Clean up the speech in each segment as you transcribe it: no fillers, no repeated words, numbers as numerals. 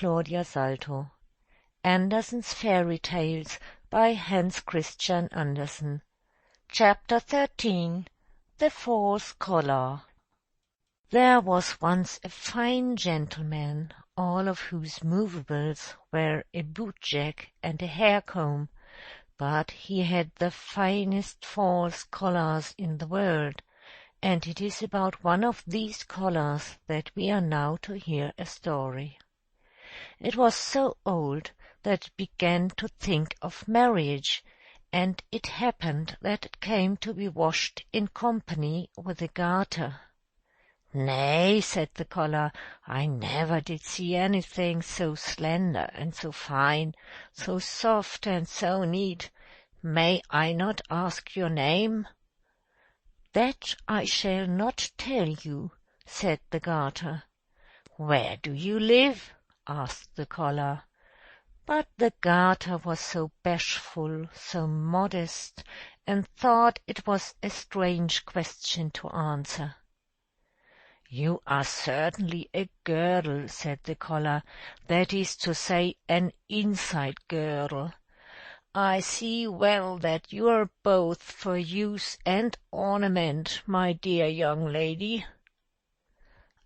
Claudia Salto. Andersen's Fairy Tales by Hans Christian Andersen. Chapter 13. The False Collar. There was once a fine gentleman, all of whose movables were a bootjack and a hair-comb, but he had the finest false collars in the world, and it is about one of these collars that we are now to hear a story. It was so old that it began to think of marriage, and it happened that it came to be washed in company with a garter. "Nay," said the collar, "I never did see anything so slender and so fine, so soft and so neat. May I not ask your name?" "That I shall not tell you," said the garter. "Where do you live?" asked the collar. But the garter was so bashful, so modest, and thought it was a strange question to answer. "You are certainly a girdle," said the collar, "that is to say, an inside girdle. I see well that you are both for use and ornament, my dear young lady."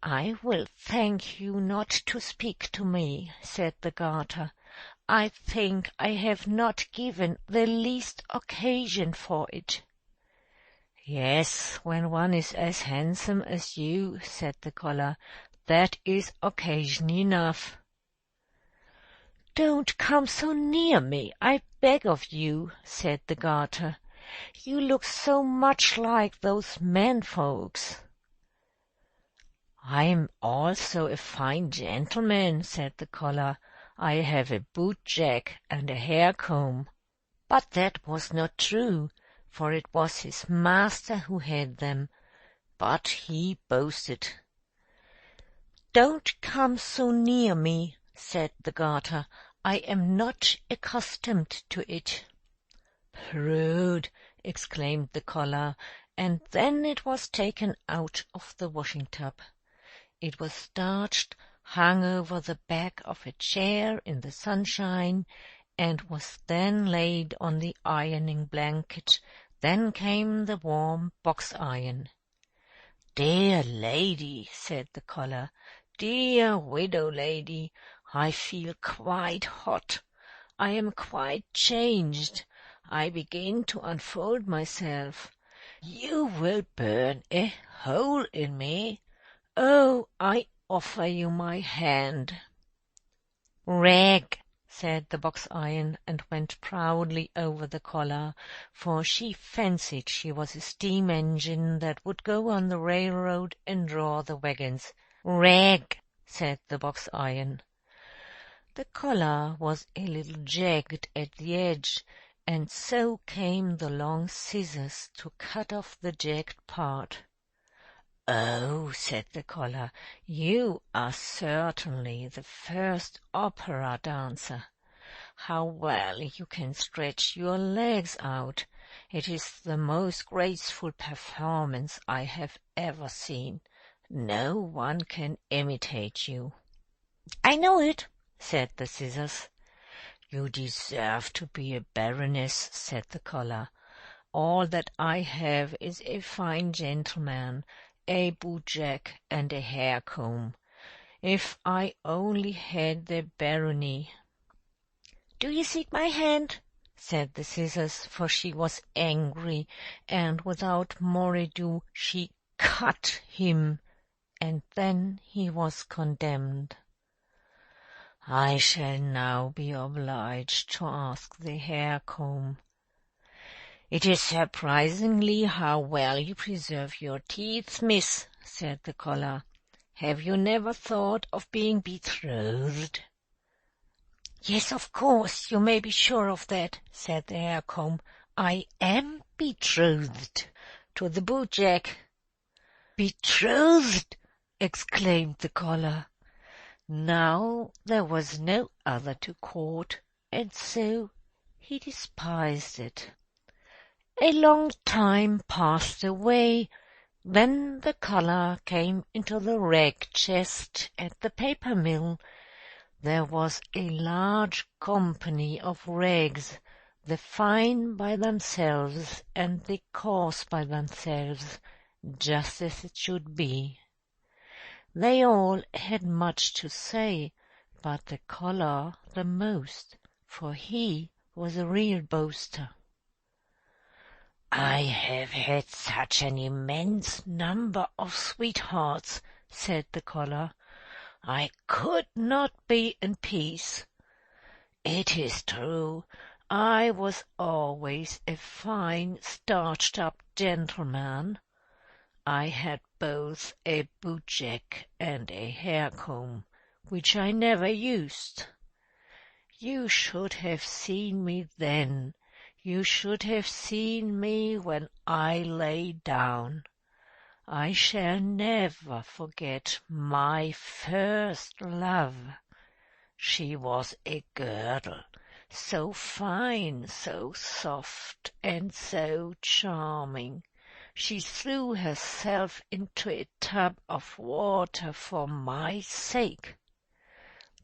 "I will thank you not to speak to me," said the garter. "I think I have not given the least occasion for it." "Yes, when one is as handsome as you," said the collar, "that is occasion enough." "Don't come so near me, I beg of you," said the garter. "You look so much like those men-folks." "I'm also a fine gentleman," said the collar. "I have a bootjack and a hair-comb." But that was not true, for it was his master who had them, but he boasted. "Don't come so near me," said the garter. "I am not accustomed to it." "Prude!" exclaimed the collar, and then it was taken out of the washing-tub. It was starched, hung over the back of a chair in the sunshine, and was then laid on the ironing blanket. Then came the warm box-iron. "Dear lady," said the collar, "dear widow lady, I feel quite hot. I am quite changed. I begin to unfold myself. You will burn a hole in me. Oh, I offer you my hand." "Rag," said the box-iron, and went proudly over the collar, for she fancied she was a steam-engine that would go on the railroad and draw the wagons. "Rag," said the box-iron. The collar was a little jagged at the edge, and so came the long scissors to cut off the jagged part. "Oh," said the collar, "you are certainly the first opera dancer. How well you can stretch your legs out! It is the most graceful performance I have ever seen. No one can imitate you." "I know it," said the scissors. "You deserve to be a baroness," said the collar. "All that I have is a fine gentleman, a bootjack, and a hair-comb. If I only had the barony." "Do you seek my hand?" said the scissors, for she was angry, and without more ado she cut him, and then he was condemned. "I shall now be obliged to ask the hair-comb." "It is surprisingly how well you preserve your teeth, miss," said the collar. "Have you never thought of being betrothed?" "Yes, of course, you may be sure of that," said the hair-comb. "I am betrothed to the bootjack." "Betrothed!" exclaimed the collar. Now there was no other to court, and so he despised it. A long time passed away. Then the collar came into the rag chest at the paper mill. There was a large company of rags, the fine by themselves and the coarse by themselves, just as it should be. They all had much to say, but the collar the most, for he was a real boaster. "I have had such an immense number of sweethearts," said the collar, "I could not be in peace. It is true, I was always a fine starched-up gentleman. I had both a bootjack and a hair-comb, which I never used. You should have seen me then. You should have seen me when I lay down. I shall never forget my first love. She was a girdle, so fine, so soft, and so charming. She threw herself into a tub of water for my sake.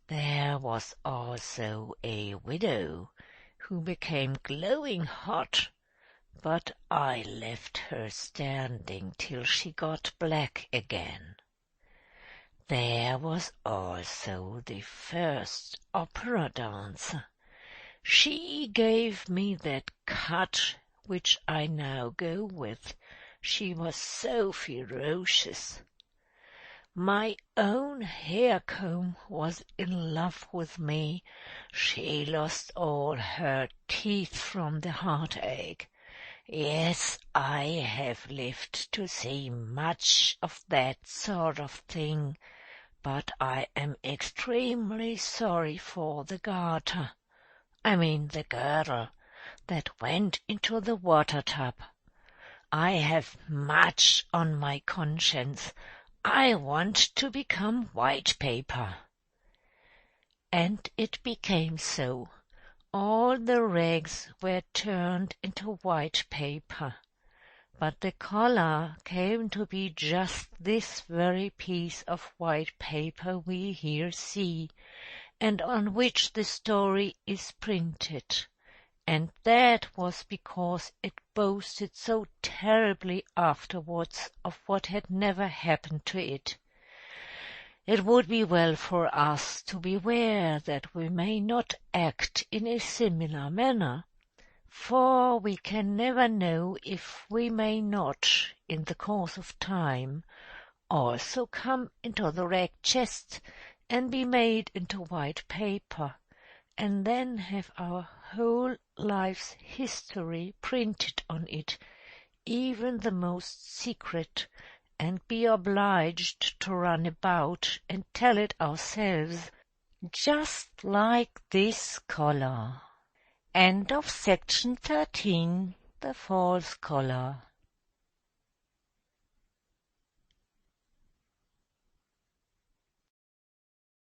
There was also a widow, who became glowing hot, but I left her standing till she got black again. There was also the first opera dancer. She gave me that cut which I now go with. She was so ferocious. My own hair-comb was in love with me. She lost all her teeth from the heartache. Yes, I have lived to see much of that sort of thing, but I am extremely sorry for the garter, the girdle, that went into the water-tub. I have much on my conscience. I want to become white paper." And it became so. All the rags were turned into white paper. But the collar came to be just this very piece of white paper we here see, and on which the story is printed. And that was because it boasted so terribly afterwards of what had never happened to it. It would be well for us to beware that we may not act in a similar manner, for we can never know if we may not, in the course of time, also come into the rag chest and be made into white paper, and then have our whole life's history printed on it, even the most secret, and be obliged to run about and tell it ourselves, just like this collar. End of section 13, The False Collar.